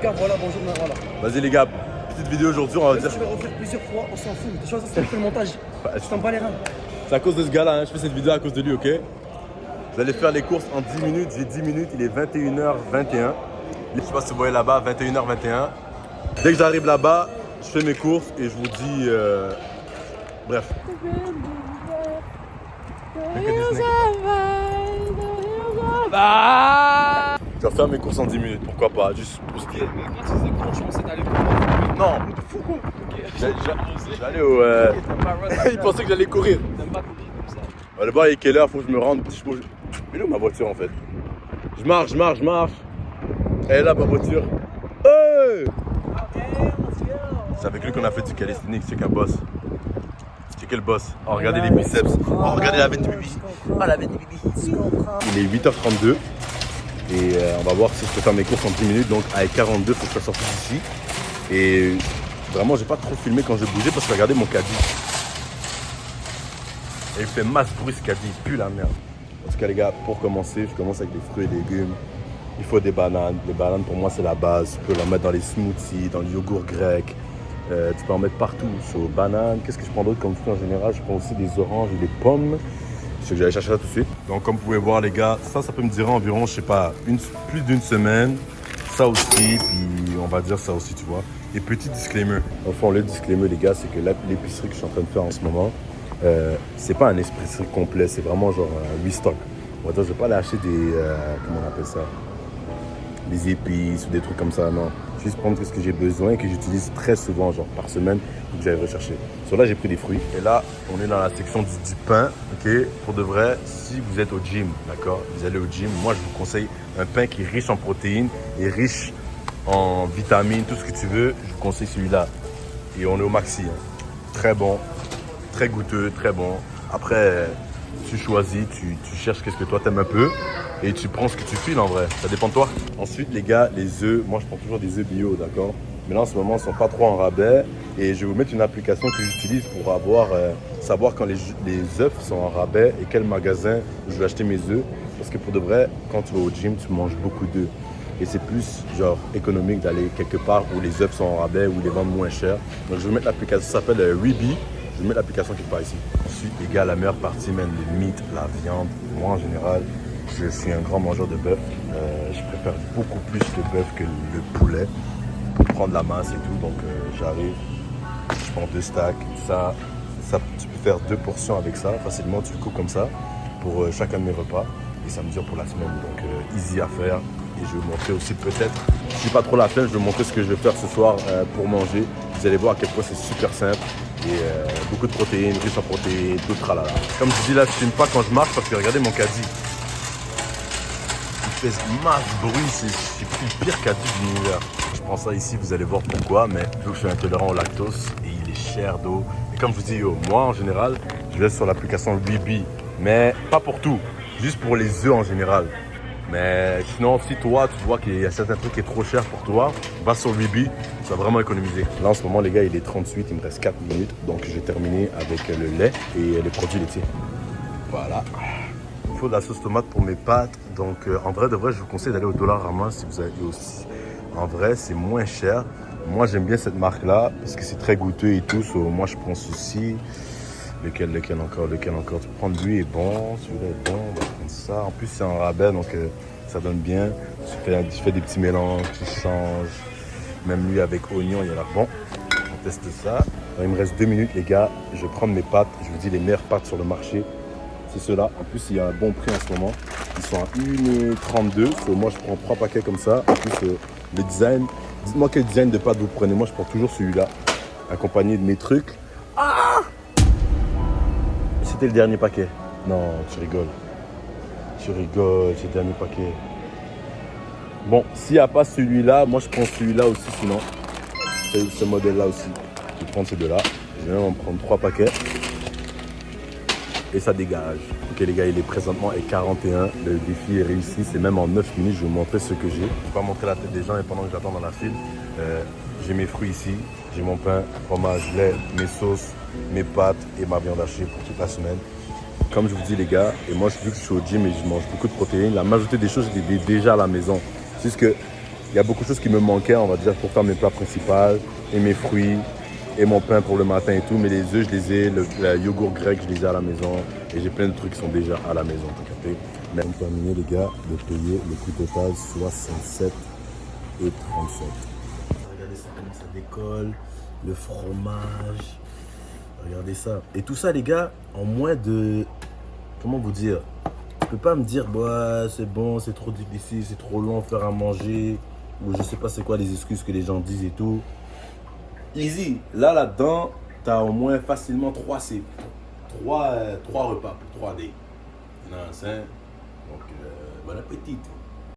gars, voilà, bonjour, voilà. Vas-y les gars, petite vidéo aujourd'hui, on va dire. Tu vas refaire plusieurs fois, on s'en fout. Tu vois, ça, c'est le montage. Je t'en bats les reins. C'est à cause de ce gars-là, hein. Je fais cette vidéo à cause de lui, ok? Vous allez faire les courses en 10 minutes, j'ai 10 minutes, il est 21h21. Je sais pas si vous voyez là-bas, 21h21. Dès que j'arrive là-bas, je fais mes courses et je vous dis... Bref. Je vais faire mes courses en 10 minutes, pourquoi pas, juste pour ce qui est. Mais quand tu faisais cours, je pensais d'aller courir. Non, T'es fou quoi? j'allais au... Il pensait que j'allais courir. T'aimes pas courir comme ça. Le bar, il est quelle heure? Faut que je me rende. Mais là, ma voiture en fait. Je marche. Elle est là, ma voiture. Hey! C'est avec lui qu'on a fait du calisthenics. C'est qu'un boss. C'est quel boss? Oh, regardez les biceps. Oh, regardez la veine du bibi. Oh, la veine du bibi. Il est 8h32. Et on va voir si je peux faire mes courses en 10 minutes. Donc, avec 42, il faut que je sois sorti d'ici. Et vraiment, j'ai pas trop filmé quand je bougeais parce que regardez mon caddie. Et il fait masse bruit ce caddie, il pue la merde. En tout cas les gars, pour commencer, je commence avec des fruits et légumes. Il faut des bananes. Les bananes pour moi c'est la base. Tu peux la mettre dans les smoothies, dans le yogourt grec. Tu peux en mettre partout. Sur bananes. Qu'est-ce que je prends d'autre comme fruits en général? Je prends aussi des oranges et des pommes. Je sais que j'allais chercher ça tout de suite. Donc comme vous pouvez voir les gars, ça peut me durer environ, je sais pas, plus d'une semaine. Ça aussi, puis on va dire ça aussi, tu vois. Et petit disclaimer. Enfin le disclaimer les gars, c'est que l'épicerie que je suis en train de faire en ce moment, c'est pas un épicerie complet, c'est vraiment genre un restock. On va dire, je vais pas aller acheter des, comment on appelle ça, des épices ou des trucs comme ça, non. Juste prendre ce que j'ai besoin et que j'utilise très souvent, genre par semaine, que j'aille rechercher. Sur là, j'ai pris des fruits. Et là, on est dans la section du pain, ok. Pour de vrai, si vous êtes au gym, d'accord, vous allez au gym, moi je vous conseille un pain qui est riche en protéines et riche en vitamines, tout ce que tu veux. Je vous conseille celui-là. Et on est au maxi, hein. Très bon, très goûteux, très bon. Après, tu choisis, tu cherches qu'est-ce que toi t'aimes un peu et tu prends ce que tu files en vrai. Ça dépend de toi. Ensuite, les gars, les œufs. Moi, je prends toujours des œufs bio, d'accord? Mais là, en ce moment, ils sont pas trop en rabais. Et je vais vous mettre une application que j'utilise pour savoir quand les œufs sont en rabais et quel magasin je vais acheter mes œufs. Parce que pour de vrai, quand tu vas au gym, tu manges beaucoup d'œufs. Et c'est plus genre économique d'aller quelque part où les œufs sont en rabais, où ils les vendent moins cher. Donc, je vais vous mettre l'application, ça s'appelle Weeby. Je vais mettre l'application qui part ici. Ensuite, les gars, la meilleure partie, même les meats, la viande. Moi, en général, je suis un grand mangeur de bœuf. Je préfère beaucoup plus le bœuf que le poulet pour prendre la masse et tout. Donc, j'arrive, je prends 2 stacks. Ça, tu peux faire 2 portions avec ça. Facilement, tu le coupes comme ça pour chacun de mes repas. Et ça me dure pour la semaine. Donc, easy à faire. Et je vais vous montrer aussi peut-être, si j'ai pas trop la flemme, je vais vous montrer ce que je vais faire ce soir pour manger. Vous allez voir à quel point c'est super simple. Et beaucoup de protéines, riche en protéines, tout tralala. Comme je dis là, je filme pas quand je marche parce que regardez mon caddie. Il fait masse bruit, c'est plus le pire caddie de l'univers. Je prends ça ici, vous allez voir pourquoi, mais vu que je suis intolérant au lactose et il est cher d'eau. Et comme je vous dis, moi en général, je laisse sur l'application Weeby, mais pas pour tout, juste pour les œufs en général. Mais sinon, si toi, tu vois qu'il y a certains trucs qui est trop cher pour toi, va sur Weeby, tu vas vraiment économiser. Là, en ce moment, les gars, il est 38, il me reste 4 minutes. Donc, je vais terminer avec le lait et les produits laitiers. Voilà. Il faut de la sauce tomate pour mes pâtes. Donc, en vrai, de vrai, je vous conseille d'aller au Dollarama si vous avez aussi. En vrai, c'est moins cher. Moi, j'aime bien cette marque-là parce que c'est très goûteux et tout. So, moi, je prends ceci. Lequel encore? Tu peux prendre lui est bon, celui-là est bon, on va prendre ça. En plus, c'est en rabais, donc ça donne bien. Tu fais des petits mélanges, tu changes. Même lui avec oignon, il y en a bon. On teste ça. Alors, il me reste 2 minutes, les gars. Je vais prendre mes pâtes. Je vous dis les meilleures pâtes sur le marché. C'est ceux-là. En plus, il y a un bon prix en ce moment. Ils sont à 1,32 €. Moi, je prends 3 paquets comme ça. En plus, le design. Dites-moi quel design de pâte vous prenez. Moi, je prends toujours celui-là. Accompagné de mes trucs. C'était le dernier paquet. Non, tu rigoles. C'est le dernier paquet. Bon, s'il n'y a pas celui-là, moi je prends celui-là aussi sinon. C'est ce modèle-là aussi. Je vais prendre ces deux-là. Je vais même en prendre 3 paquets. Et ça dégage. Ok les gars, il est présentement à 41. Le défi est réussi. C'est même en 9 minutes, je vais vous montrer ce que j'ai. Je ne vais pas montrer la tête des gens et pendant que j'attends dans la file, j'ai mes fruits ici. J'ai mon pain, fromage, lait, mes sauces, mes pâtes et ma viande hachée pour toute la semaine. Comme je vous dis les gars, et moi vu que je suis au gym et je mange beaucoup de protéines, la majorité des choses je les ai déjà à la maison. C'est juste que Il y a beaucoup de choses qui me manquaient, on va dire, pour faire mes plats principaux et mes fruits et mon pain pour le matin et tout. Mais les œufs, je les ai, le yogourt grec, je les ai à la maison. Et j'ai plein de trucs qui sont déjà à la maison, t'as capté? Mais on terminer, les gars, de payer le coût total 67 et 37. Regardez ça, comment ça décolle, le fromage. Regardez ça. Et tout ça, les gars, en moins de... Comment vous dire? Tu peux pas me dire, bah, c'est bon, c'est trop difficile, c'est trop long à faire à manger. Ou je sais pas c'est quoi les excuses que les gens disent et tout. Easy. Là-dedans, tu as au moins facilement 3 repas pour 3 days. Non, c'est... Donc, bon appétit.